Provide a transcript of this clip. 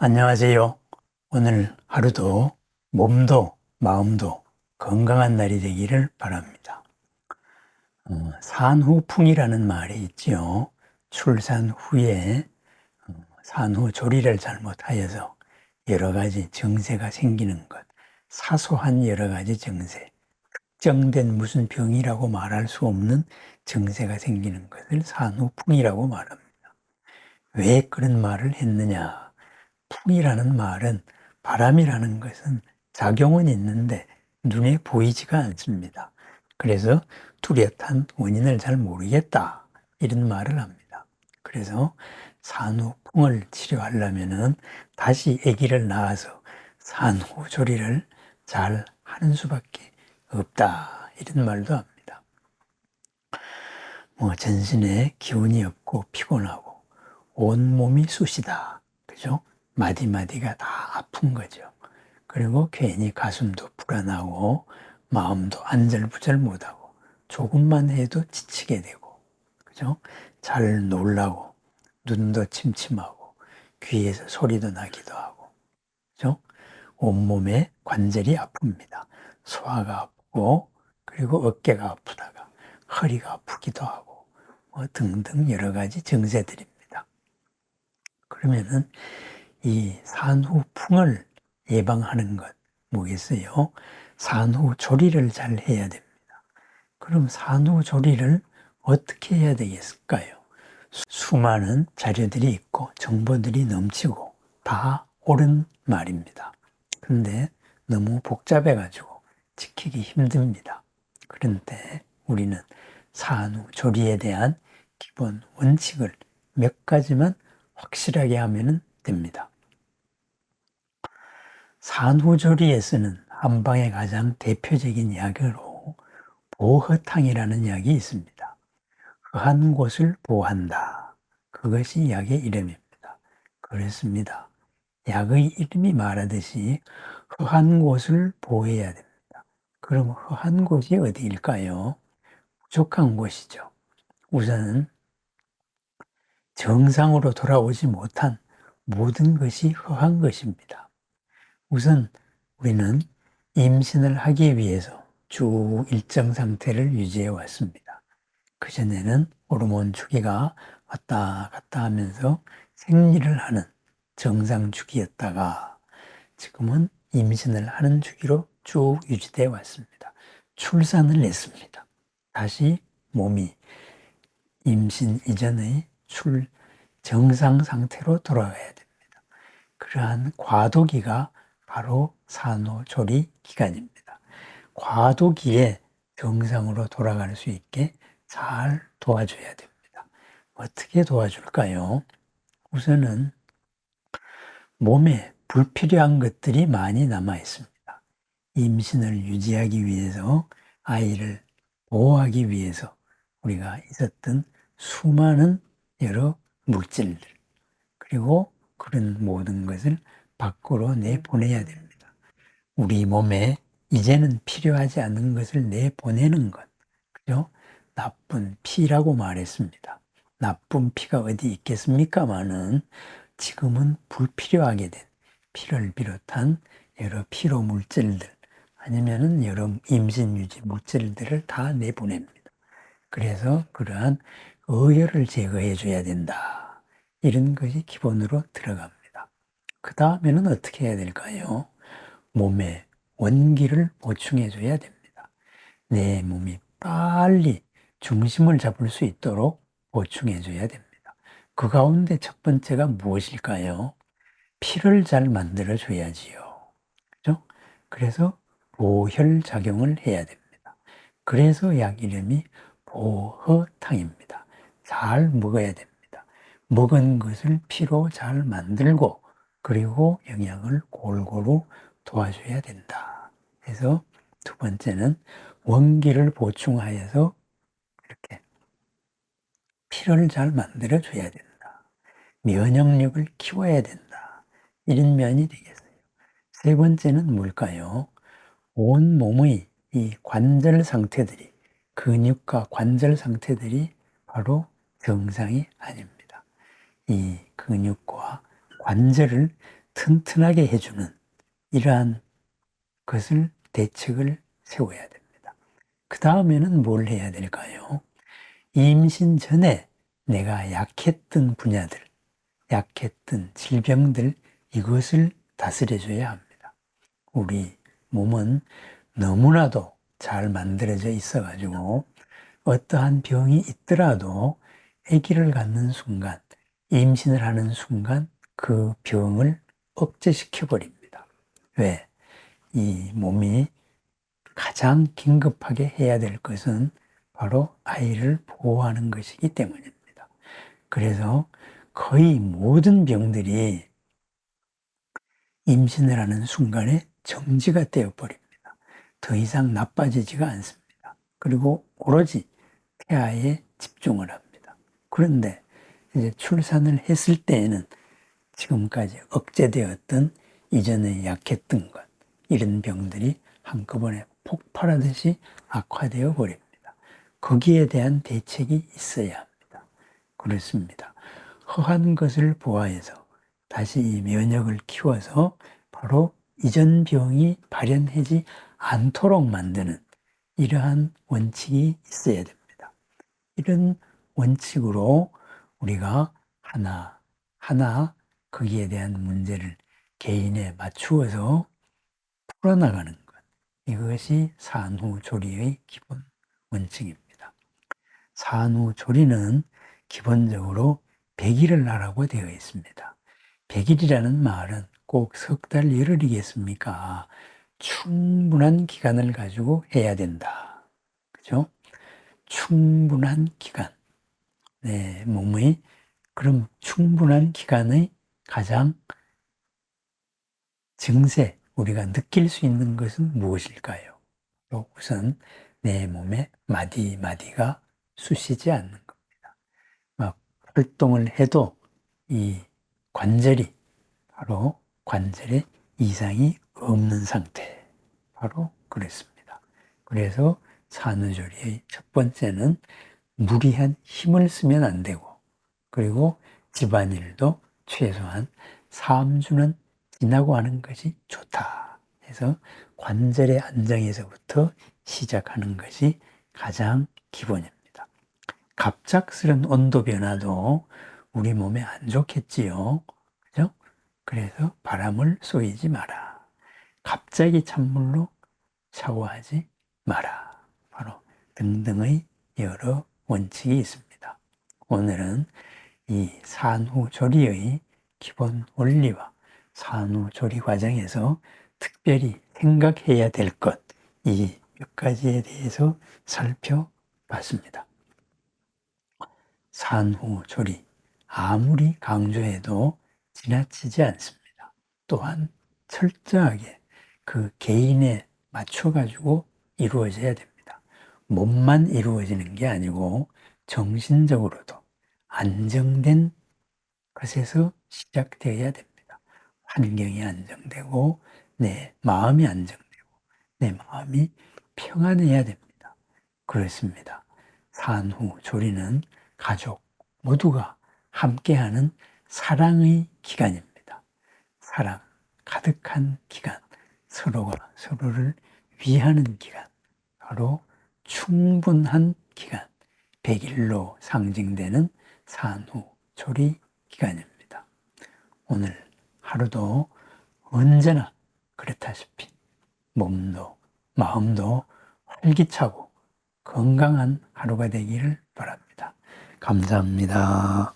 안녕하세요. 오늘 하루도 몸도 마음도 건강한 날이 되기를 바랍니다. 산후풍이라는 말이 있지요. 출산 후에 산후조리를 잘못하여서 여러 가지 증세가 생기는 것, 사소한 여러 가지 증세, 특정된 무슨 병이라고 말할 수 없는 증세가 생기는 것을 산후풍이라고 말합니다. 왜 그런 말을 했느냐? 풍이라는 말은, 바람이라는 것은 작용은 있는데 눈에 보이지가 않습니다. 그래서 뚜렷한 원인을 잘 모르겠다, 이런 말을 합니다. 그래서 산후풍을 치료하려면은 다시 아기를 낳아서 산후조리를 잘 하는 수밖에 없다, 이런 말도 합니다. 전신에 기운이 없고 피곤하고 온몸이 쑤시다, 그죠? 마디마디가 다 아픈 거죠. 그리고 괜히 가슴도 불안하고 마음도 안절부절 못하고 조금만 해도 지치게 되고, 그죠? 잘 놀라고 눈도 침침하고 귀에서 소리도 나기도 하고, 그죠? 온몸에 관절이 아픕니다. 소화가 아프고, 그리고 어깨가 아프다가 허리가 아프기도 하고, 등등 여러 가지 증세들입니다. 그러면은 이 산후풍을 예방하는 것 뭐겠어요? 산후조리를 잘 해야 됩니다. 그럼 산후조리를 어떻게 해야 되겠을까요? 수많은 자료들이 있고 정보들이 넘치고 다 옳은 말입니다. 근데 너무 복잡해가지고 지키기 힘듭니다. 그런데 우리는 산후조리에 대한 기본 원칙을 몇 가지만 확실하게 하면 됩니다. 산후조리에 쓰는 한방의 가장 대표적인 약으로 보허탕이라는 약이 있습니다. 허한 곳을 보호한다, 그것이 약의 이름입니다. 그렇습니다. 약의 이름이 말하듯이 허한 곳을 보호해야 됩니다. 그럼 허한 곳이 어디일까요? 부족한 곳이죠. 우선은 정상으로 돌아오지 못한 모든 것이 허한 것입니다. 우선 우리는 임신을 하기 위해서 쭉 일정 상태를 유지해 왔습니다. 그전에는 호르몬 주기가 왔다 갔다 하면서 생리를 하는 정상 주기였다가 지금은 임신을 하는 주기로 쭉 유지되어 왔습니다. 출산을 했습니다. 다시 몸이 임신 이전의 정상 상태로 돌아가야 됩니다. 그러한 과도기가 바로 산후조리 기간입니다. 과도기에 정상으로 돌아갈 수 있게 잘 도와줘야 됩니다. 어떻게 도와줄까요? 우선은 몸에 불필요한 것들이 많이 남아 있습니다. 임신을 유지하기 위해서, 아이를 보호하기 위해서 우리가 있었던 수많은 여러 물질들, 그리고 그런 모든 것을 밖으로 내보내야 됩니다. 우리 몸에 이제는 필요하지 않은 것을 내보내는 것, 그죠? 나쁜 피라고 말했습니다. 나쁜 피가 어디 있겠습니까마는 지금은 불필요하게 된 피를 비롯한 여러 피로 물질들, 아니면은 여러 임신 유지 물질들을 다 내보냅니다. 그래서 그러한 어혈을 제거해 줘야 된다, 이런 것이 기본으로 들어갑니다. 그 다음에는 어떻게 해야 될까요? 몸에 원기를 보충해 줘야 됩니다. 내 몸이 빨리 중심을 잡을 수 있도록 보충해 줘야 됩니다. 그 가운데 첫 번째가 무엇일까요? 피를 잘 만들어 줘야지요. 그죠? 그래서 보혈작용을 해야 됩니다. 그래서 약 이름이 보허탕입니다. 잘 먹어야 됩니다. 먹은 것을 피로 잘 만들고, 그리고 영양을 골고루 도와줘야 된다. 그래서 두 번째는 원기를 보충하여서 이렇게 피를 잘 만들어 줘야 된다. 면역력을 키워야 된다, 이런 면이 되겠어요. 세 번째는 뭘까요? 온 몸의 이 관절 상태들이, 근육과 관절 상태들이 바로 정상이 아닙니다. 이 근육과 관절을 튼튼하게 해주는 이러한 것을 대책을 세워야 됩니다. 그 다음에는 뭘 해야 될까요? 임신 전에 내가 약했던 분야들, 약했던 질병들, 이것을 다스려줘야 합니다. 우리 몸은 너무나도 잘 만들어져 있어가지고 어떠한 병이 있더라도 아기를 갖는 순간, 임신을 하는 순간 그 병을 억제시켜 버립니다. 왜? 이 몸이 가장 긴급하게 해야 될 것은 바로 아이를 보호하는 것이기 때문입니다. 그래서 거의 모든 병들이 임신을 하는 순간에 정지가 되어버립니다. 더 이상 나빠지지가 않습니다. 그리고 오로지 태아에 집중을 합니다. 그런데 이제 출산을 했을 때에는 지금까지 억제되었던 이전에 약했던 것, 이런 병들이 한꺼번에 폭발하듯이 악화되어 버립니다. 거기에 대한 대책이 있어야 합니다. 그렇습니다. 허한 것을 보아해서 다시 이 면역을 키워서 바로 이전 병이 발현하지 않도록 만드는 이러한 원칙이 있어야 됩니다. 이런 원칙으로 우리가 하나 거기에 대한 문제를 개인에 맞추어서 풀어나가는 것. 이것이 산후조리의 기본 원칙입니다. 산후조리는 기본적으로 100일을 하라고 되어 있습니다. 100일이라는 말은 꼭 석 달, 열흘이겠습니까? 충분한 기간을 가지고 해야 된다. 그죠? 충분한 기간. 내 몸의 그럼 충분한 기간의 가장 증세, 우리가 느낄 수 있는 것은 무엇일까요? 우선 내 몸의 마디마디가 쑤시지 않는 겁니다. 막 활동을 해도 이 관절이 바로 관절에 이상이 없는 상태, 바로 그렇습니다. 그래서 산후조리의 첫 번째는 무리한 힘을 쓰면 안 되고, 그리고 집안일도 최소한 3주는 지나고 하는 것이 좋다 해서 관절의 안정에서부터 시작하는 것이 가장 기본입니다. 갑작스런 온도 변화도 우리 몸에 안 좋겠지요. 그죠? 그래서 바람을 쏘이지 마라. 갑자기 찬물로 샤워하지 마라. 바로 등등의 여러 원칙이 있습니다. 오늘은 이 산후조리의 기본 원리와 산후조리 과정에서 특별히 생각해야 될 것, 이 몇 가지에 대해서 살펴봤습니다. 산후조리, 아무리 강조해도 지나치지 않습니다. 또한 철저하게 그 개인에 맞춰가지고 이루어져야 됩니다. 몸만 이루어지는 게 아니고 정신적으로도 안정된 것에서 시작되어야 됩니다. 환경이 안정되고 내 마음이 안정되고 내 마음이 평안해야 됩니다. 그렇습니다. 산후조리는 가족 모두가 함께하는 사랑의 기간입니다. 사랑 가득한 기간, 서로가 서로를 위하는 기간, 바로 충분한 기간, 100일로 상징되는 산후조리 기간입니다. 오늘 하루도 언제나 그렇다시피 몸도 마음도 활기차고 건강한 하루가 되기를 바랍니다. 감사합니다.